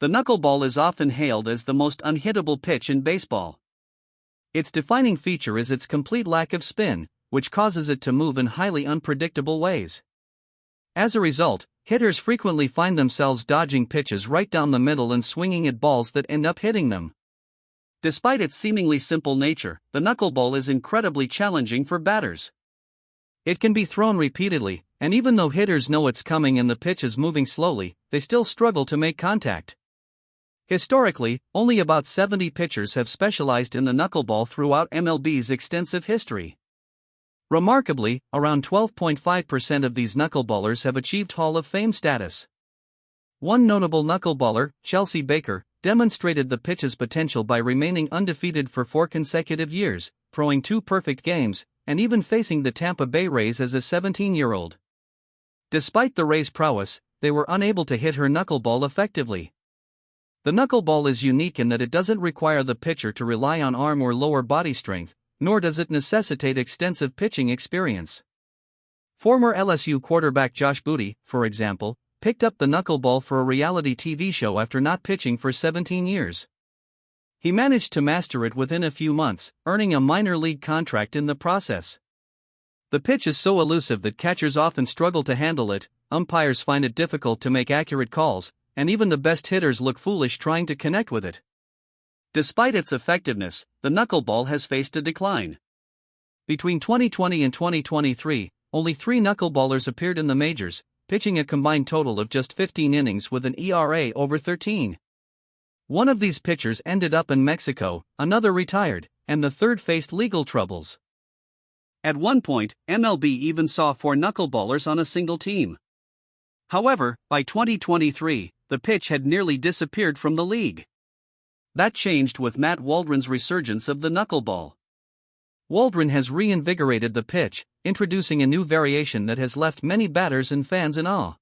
The knuckleball is often hailed as the most unhittable pitch in baseball. Its defining feature is its complete lack of spin, which causes it to move in highly unpredictable ways. As a result, hitters frequently find themselves dodging pitches right down the middle and swinging at balls that end up hitting them. Despite its seemingly simple nature, the knuckleball is incredibly challenging for batters. It can be thrown repeatedly, and even though hitters know it's coming and the pitch is moving slowly, they still struggle to make contact. Historically, only about 70 pitchers have specialized in the knuckleball throughout MLB's extensive history. Remarkably, around 12.5% of these knuckleballers have achieved Hall of Fame status. One notable knuckleballer, Chelsea Baker, demonstrated the pitch's potential by remaining undefeated for 4 consecutive years, throwing 2 perfect games, and even facing the Tampa Bay Rays as a 17-year-old. Despite the Rays' prowess, they were unable to hit her knuckleball effectively. The knuckleball is unique in that it doesn't require the pitcher to rely on arm or lower body strength, nor does it necessitate extensive pitching experience. Former LSU quarterback Josh Booty, for example, picked up the knuckleball for a reality TV show after not pitching for 17 years. He managed to master it within a few months, earning a minor league contract in the process. The pitch is so elusive that catchers often struggle to handle it, umpires find it difficult to make accurate calls, and even the best hitters look foolish trying to connect with it. Despite its effectiveness, the knuckleball has faced a decline. Between 2020 and 2023, only 3 knuckleballers appeared in the majors, pitching a combined total of just 15 innings with an ERA over 13. One of these pitchers ended up in Mexico, another retired, and the third faced legal troubles. At one point, MLB even saw 4 knuckleballers on a single team. However, by 2023, the pitch had nearly disappeared from the league. That changed with Matt Waldron's resurgence of the knuckleball. Waldron has reinvigorated the pitch, introducing a new variation that has left many batters and fans in awe.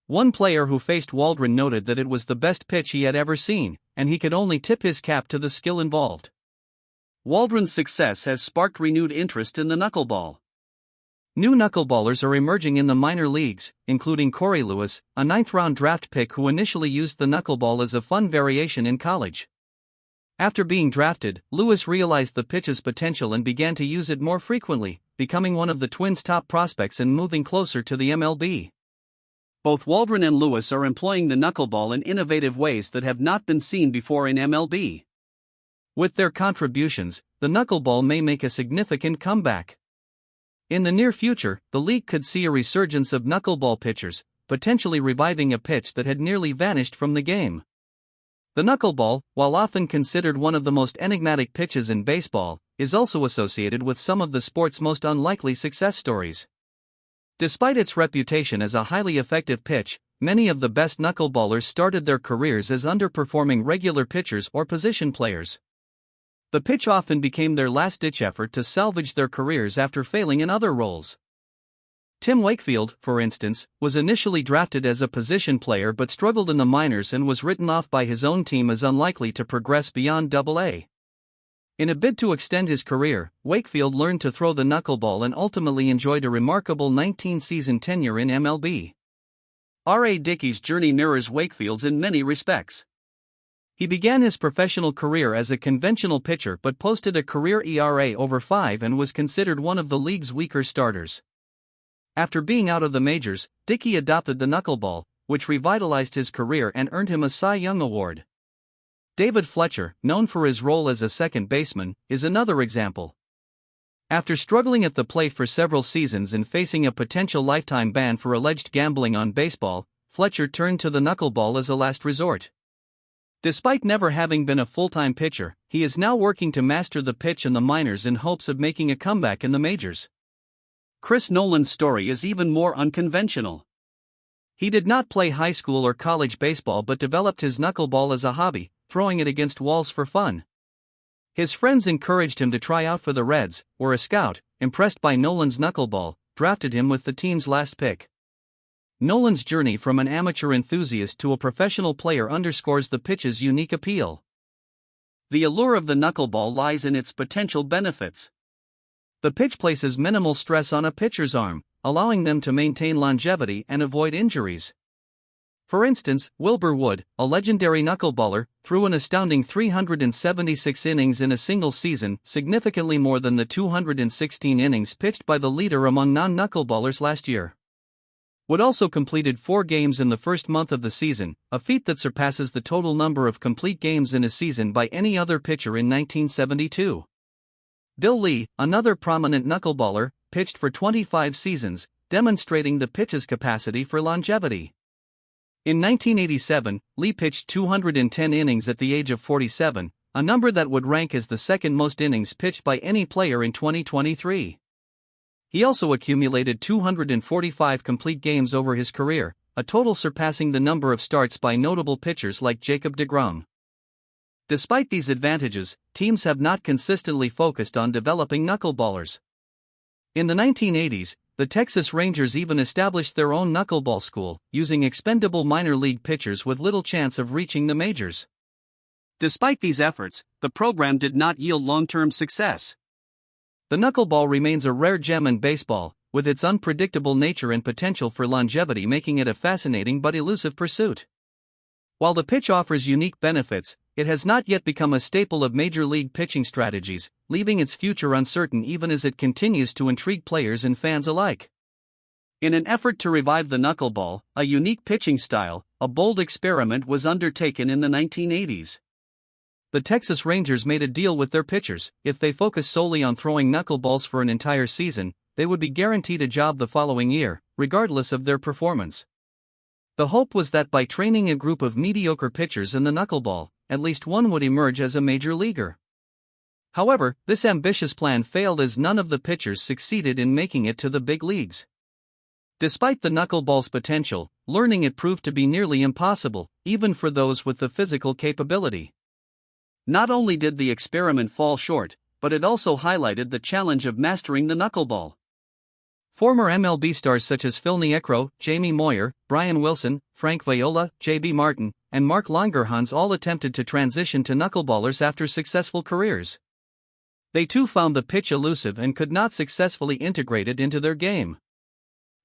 One player who faced Waldron noted that it was the best pitch he had ever seen, and he could only tip his cap to the skill involved. Waldron's success has sparked renewed interest in the knuckleball. New knuckleballers are emerging in the minor leagues, including Corey Lewis, a 9th-round draft pick who initially used the knuckleball as a fun variation in college. After being drafted, Lewis realized the pitch's potential and began to use it more frequently, becoming one of the Twins' top prospects and moving closer to the MLB. Both Waldron and Lewis are employing the knuckleball in innovative ways that have not been seen before in MLB. With their contributions, the knuckleball may make a significant comeback. In the near future, the league could see a resurgence of knuckleball pitchers, potentially reviving a pitch that had nearly vanished from the game. The knuckleball, while often considered one of the most enigmatic pitches in baseball, is also associated with some of the sport's most unlikely success stories. Despite its reputation as a highly effective pitch, many of the best knuckleballers started their careers as underperforming regular pitchers or position players. The pitch often became their last-ditch effort to salvage their careers after failing in other roles. Tim Wakefield, for instance, was initially drafted as a position player but struggled in the minors and was written off by his own team as unlikely to progress beyond AA. In a bid to extend his career, Wakefield learned to throw the knuckleball and ultimately enjoyed a remarkable 19-season tenure in MLB. R.A. Dickey's journey mirrors Wakefield's in many respects. He began his professional career as a conventional pitcher but posted a career ERA over 5 and was considered one of the league's weaker starters. After being out of the majors, Dickey adopted the knuckleball, which revitalized his career and earned him a Cy Young Award. David Fletcher, known for his role as a second baseman, is another example. After struggling at the plate for several seasons and facing a potential lifetime ban for alleged gambling on baseball, Fletcher turned to the knuckleball as a last resort. Despite never having been a full-time pitcher, he is now working to master the pitch in the minors in hopes of making a comeback in the majors. Chris Nolan's story is even more unconventional. He did not play high school or college baseball but developed his knuckleball as a hobby, throwing it against walls for fun. His friends encouraged him to try out for the Reds, where a scout, impressed by Nolan's knuckleball, drafted him with the team's last pick. Nolan's journey from an amateur enthusiast to a professional player underscores the pitch's unique appeal. The allure of the knuckleball lies in its potential benefits. The pitch places minimal stress on a pitcher's arm, allowing them to maintain longevity and avoid injuries. For instance, Wilbur Wood, a legendary knuckleballer, threw an astounding 376 innings in a single season, significantly more than the 216 innings pitched by the leader among non-knuckleballers last year. Wood also completed 4 games in the first month of the season, a feat that surpasses the total number of complete games in a season by any other pitcher in 1972. Bill Lee, another prominent knuckleballer, pitched for 25 seasons, demonstrating the pitch's capacity for longevity. In 1987, Lee pitched 210 innings at the age of 47, a number that would rank as the second most innings pitched by any player in 2023. He also accumulated 245 complete games over his career, a total surpassing the number of starts by notable pitchers like Jacob deGrom. Despite these advantages, teams have not consistently focused on developing knuckleballers. In the 1980s, the Texas Rangers even established their own knuckleball school, using expendable minor league pitchers with little chance of reaching the majors. Despite these efforts, the program did not yield long-term success. The knuckleball remains a rare gem in baseball, with its unpredictable nature and potential for longevity making it a fascinating but elusive pursuit. While the pitch offers unique benefits, it has not yet become a staple of major league pitching strategies, leaving its future uncertain even as it continues to intrigue players and fans alike. In an effort to revive the knuckleball, a unique pitching style, a bold experiment was undertaken in the 1980s. The Texas Rangers made a deal with their pitchers. If they focused solely on throwing knuckleballs for an entire season, they would be guaranteed a job the following year, regardless of their performance. The hope was that by training a group of mediocre pitchers in the knuckleball, at least one would emerge as a major leaguer. However, this ambitious plan failed as none of the pitchers succeeded in making it to the big leagues. Despite the knuckleball's potential, learning it proved to be nearly impossible, even for those with the physical capability. Not only did the experiment fall short, but it also highlighted the challenge of mastering the knuckleball. Former MLB stars such as Phil Niekro, Jamie Moyer, Brian Wilson, Frank Viola, J.B. Martin, and Mark Langerhans all attempted to transition to knuckleballers after successful careers. They too found the pitch elusive and could not successfully integrate it into their game.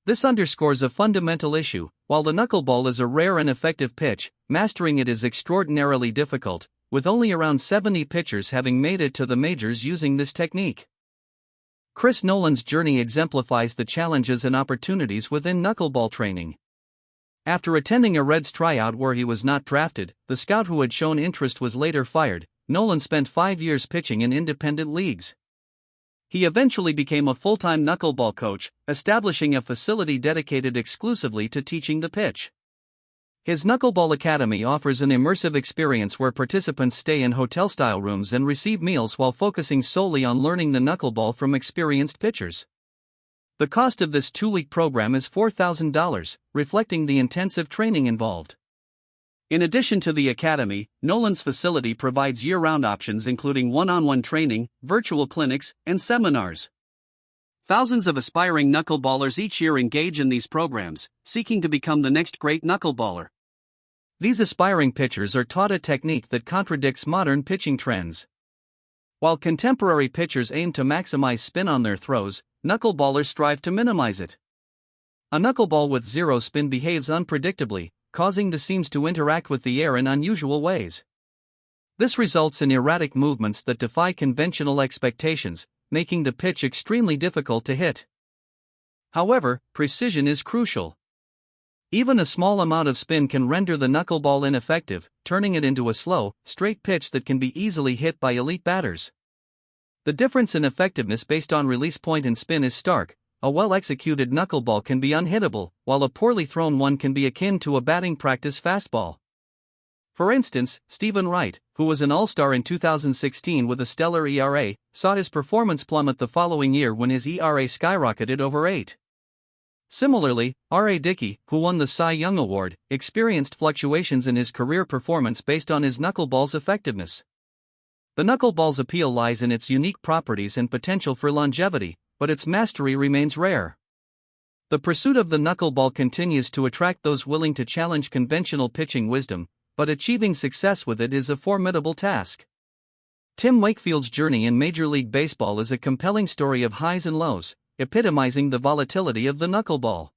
This underscores a fundamental issue. While the knuckleball is a rare and effective pitch, mastering it is extraordinarily difficult, with only around 70 pitchers having made it to the majors using this technique. Chris Nolan's journey exemplifies the challenges and opportunities within knuckleball training. After attending a Reds tryout where he was not drafted, the scout who had shown interest was later fired. Nolan spent 5 years pitching in independent leagues. He eventually became a full-time knuckleball coach, establishing a facility dedicated exclusively to teaching the pitch. His Knuckleball Academy offers an immersive experience where participants stay in hotel-style rooms and receive meals while focusing solely on learning the knuckleball from experienced pitchers. The cost of this 2-week program is $4,000, reflecting the intensive training involved. In addition to the academy, Nolan's facility provides year-round options including one-on-one training, virtual clinics, and seminars. Thousands of aspiring knuckleballers each year engage in these programs, seeking to become the next great knuckleballer. These aspiring pitchers are taught a technique that contradicts modern pitching trends. While contemporary pitchers aim to maximize spin on their throws, knuckleballers strive to minimize it. A knuckleball with zero spin behaves unpredictably, causing the seams to interact with the air in unusual ways. This results in erratic movements that defy conventional expectations, making the pitch extremely difficult to hit. However, precision is crucial. Even a small amount of spin can render the knuckleball ineffective, turning it into a slow, straight pitch that can be easily hit by elite batters. The difference in effectiveness based on release point and spin is stark. A well-executed knuckleball can be unhittable, while a poorly thrown one can be akin to a batting practice fastball. For instance, Stephen Wright, who was an All-Star in 2016 with a stellar ERA, saw his performance plummet the following year when his ERA skyrocketed over 8. Similarly, R.A. Dickey, who won the Cy Young Award, experienced fluctuations in his career performance based on his knuckleball's effectiveness. The knuckleball's appeal lies in its unique properties and potential for longevity, but its mastery remains rare. The pursuit of the knuckleball continues to attract those willing to challenge conventional pitching wisdom, but achieving success with it is a formidable task. Tim Wakefield's journey in Major League Baseball is a compelling story of highs and lows, epitomizing the volatility of the knuckleball.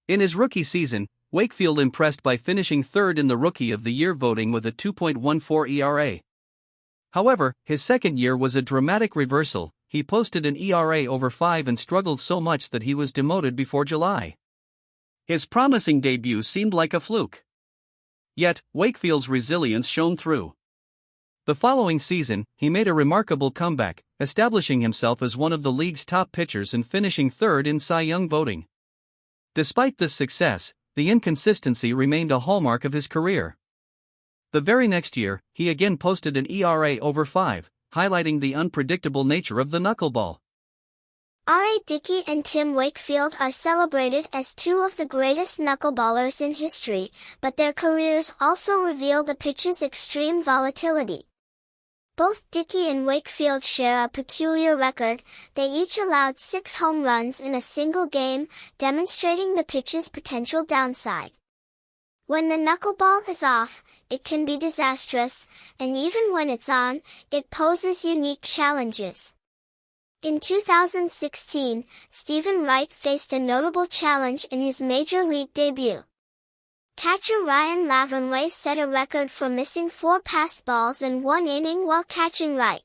In his rookie season, Wakefield impressed by finishing third in the Rookie of the Year voting with a 2.14 ERA. However, his second year was a dramatic reversal. He posted an ERA over 5 and struggled so much that he was demoted before July. His promising debut seemed like a fluke. Yet, Wakefield's resilience shone through. The following season, he made a remarkable comeback, establishing himself as one of the league's top pitchers and finishing third in Cy Young voting. Despite this success, the inconsistency remained a hallmark of his career. The very next year, he again posted an ERA over 5, highlighting the unpredictable nature of the knuckleball. R.A. Dickey and Tim Wakefield are celebrated as two of the greatest knuckleballers in history, but their careers also reveal the pitch's extreme volatility. Both Dickey and Wakefield share a peculiar record. They each allowed 6 home runs in a single game, demonstrating the pitch's potential downside. When the knuckleball is off, it can be disastrous, and even when it's on, it poses unique challenges. In 2016, Stephen Wright faced a notable challenge in his major league debut. Catcher Ryan Laverenway set a record for missing 4 passed balls in one inning while catching Wright.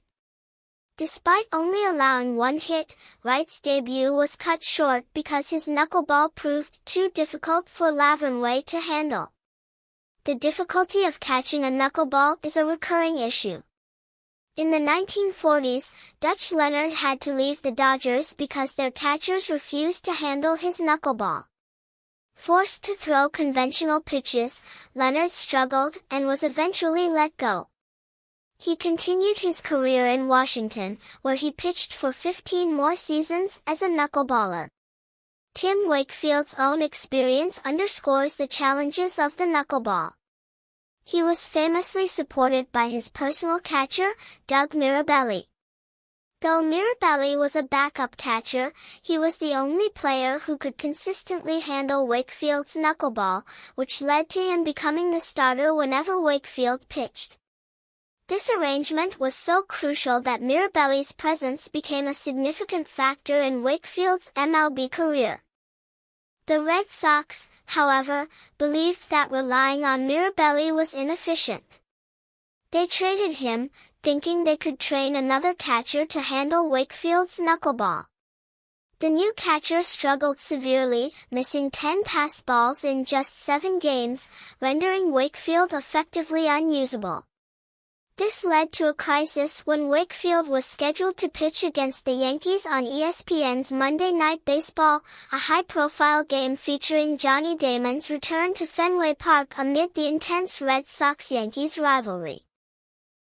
Despite only allowing 1 hit, Wright's debut was cut short because his knuckleball proved too difficult for Laverenway to handle. The difficulty of catching a knuckleball is a recurring issue. In the 1940s, Dutch Leonard had to leave the Dodgers because their catchers refused to handle his knuckleball. Forced to throw conventional pitches, Leonard struggled and was eventually let go. He continued his career in Washington, where he pitched for 15 more seasons as a knuckleballer. Tim Wakefield's own experience underscores the challenges of the knuckleball. He was famously supported by his personal catcher, Doug Mirabelli. Though Mirabelli was a backup catcher, he was the only player who could consistently handle Wakefield's knuckleball, which led to him becoming the starter whenever Wakefield pitched. This arrangement was so crucial that Mirabelli's presence became a significant factor in Wakefield's MLB career. The Red Sox, however, believed that relying on Mirabelli was inefficient. They traded him, thinking they could train another catcher to handle Wakefield's knuckleball. The new catcher struggled severely, missing 10 passed balls in just 7 games, rendering Wakefield effectively unusable. This led to a crisis when Wakefield was scheduled to pitch against the Yankees on ESPN's Monday Night Baseball, a high-profile game featuring Johnny Damon's return to Fenway Park amid the intense Red Sox-Yankees rivalry.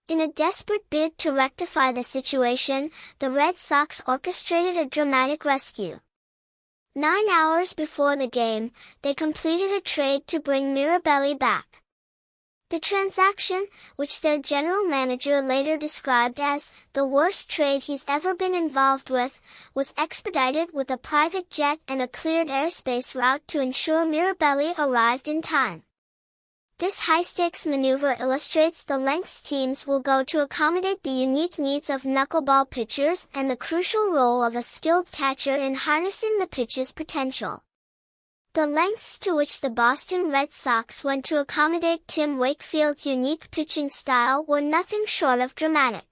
In a desperate bid to rectify the situation, the Red Sox orchestrated a dramatic rescue. 9 hours before the game, they completed a trade to bring Mirabelli back. The transaction, which their general manager later described as the worst trade he's ever been involved with, was expedited with a private jet and a cleared airspace route to ensure Mirabelli arrived in time. This high-stakes maneuver illustrates the lengths teams will go to accommodate the unique needs of knuckleball pitchers and the crucial role of a skilled catcher in harnessing the pitch's potential. The lengths to which the Boston Red Sox went to accommodate Tim Wakefield's unique pitching style were nothing short of dramatic.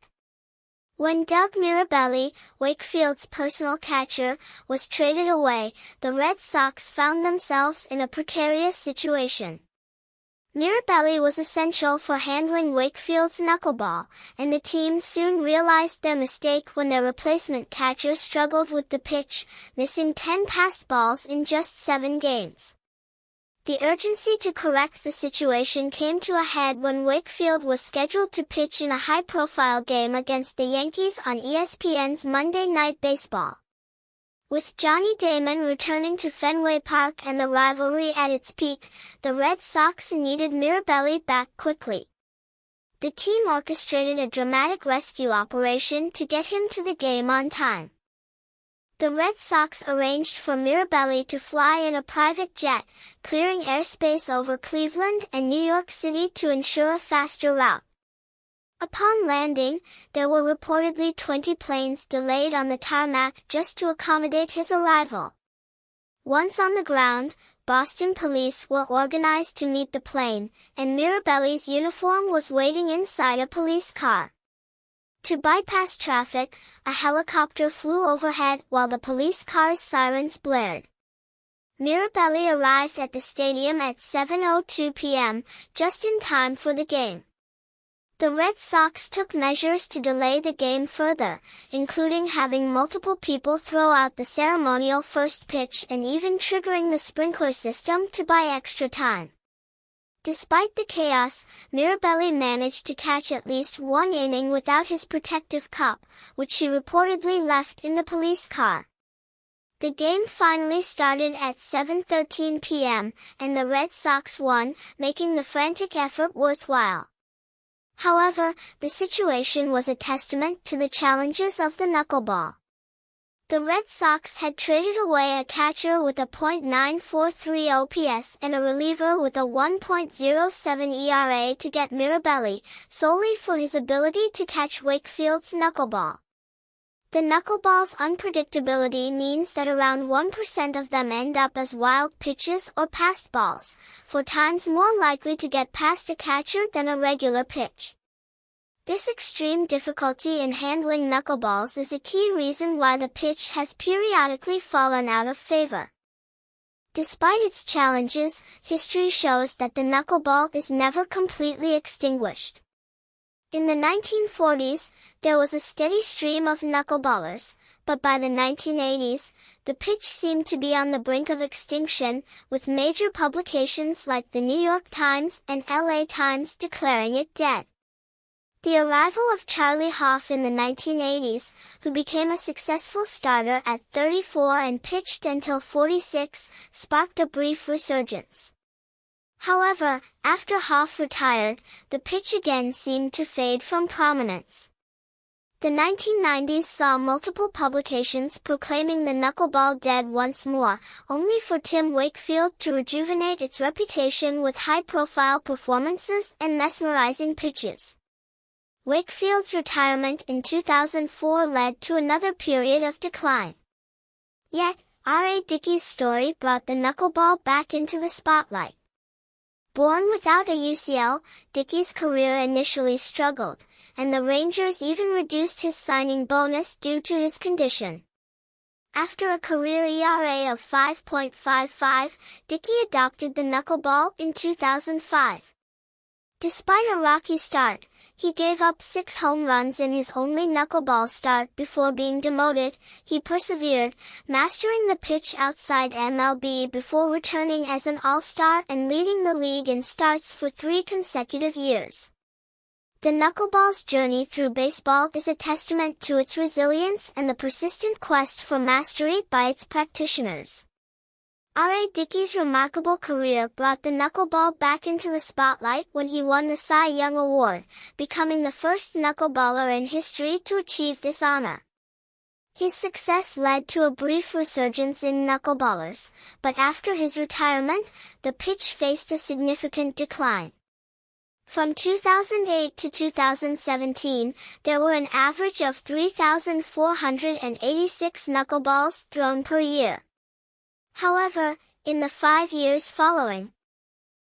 When Doug Mirabelli, Wakefield's personal catcher, was traded away, the Red Sox found themselves in a precarious situation. Mirabelli was essential for handling Wakefield's knuckleball, and the team soon realized their mistake when their replacement catcher struggled with the pitch, missing 10 passed balls in just 7 games. The urgency to correct the situation came to a head when Wakefield was scheduled to pitch in a high-profile game against the Yankees on ESPN's Monday Night Baseball. With Johnny Damon returning to Fenway Park and the rivalry at its peak, the Red Sox needed Mirabelli back quickly. The team orchestrated a dramatic rescue operation to get him to the game on time. The Red Sox arranged for Mirabelli to fly in a private jet, clearing airspace over Cleveland and New York City to ensure a faster route. Upon landing, there were reportedly 20 planes delayed on the tarmac just to accommodate his arrival. Once on the ground, Boston police were organized to meet the plane, and Mirabelli's uniform was waiting inside a police car. To bypass traffic, a helicopter flew overhead while the police car's sirens blared. Mirabelli arrived at the stadium at 7:02 p.m., just in time for the game. The Red Sox took measures to delay the game further, including having multiple people throw out the ceremonial first pitch and even triggering the sprinkler system to buy extra time. Despite the chaos, Mirabelli managed to catch at least one inning without his protective cup, which he reportedly left in the police car. The game finally started at 7:13 p.m., and the Red Sox won, making the frantic effort worthwhile. However, the situation was a testament to the challenges of the knuckleball. The Red Sox had traded away a catcher with a .943 OPS and a reliever with a 1.07 ERA to get Mirabelli, solely for his ability to catch Wakefield's knuckleball. The knuckleball's unpredictability means that around 1% of them end up as wild pitches or passed balls, 4 times more likely to get past a catcher than a regular pitch. This extreme difficulty in handling knuckleballs is a key reason why the pitch has periodically fallen out of favor. Despite its challenges, history shows that the knuckleball is never completely extinguished. In the 1940s, there was a steady stream of knuckleballers, but by the 1980s, the pitch seemed to be on the brink of extinction, with major publications like the New York Times and LA Times declaring it dead. The arrival of Charlie Hough in the 1980s, who became a successful starter at 34 and pitched until 46, sparked a brief resurgence. However, after Hough retired, the pitch again seemed to fade from prominence. The 1990s saw multiple publications proclaiming the knuckleball dead once more, only for Tim Wakefield to rejuvenate its reputation with high-profile performances and mesmerizing pitches. Wakefield's retirement in 2004 led to another period of decline. Yet, R.A. Dickey's story brought the knuckleball back into the spotlight. Born without a UCL, Dickey's career initially struggled, and the Rangers even reduced his signing bonus due to his condition. After a career ERA of 5.55, Dickey adopted the knuckleball in 2005. Despite a rocky start, he gave up 6 home runs in his only knuckleball start before being demoted. He persevered, mastering the pitch outside MLB before returning as an all-star and leading the league in starts for 3 consecutive years. The knuckleball's journey through baseball is a testament to its resilience and the persistent quest for mastery by its practitioners. R.A. Dickey's remarkable career brought the knuckleball back into the spotlight when he won the Cy Young Award, becoming the first knuckleballer in history to achieve this honor. His success led to a brief resurgence in knuckleballers, but after his retirement, the pitch faced a significant decline. From 2008 to 2017, there were an average of 3,486 knuckleballs thrown per year. However, in the 5 years following,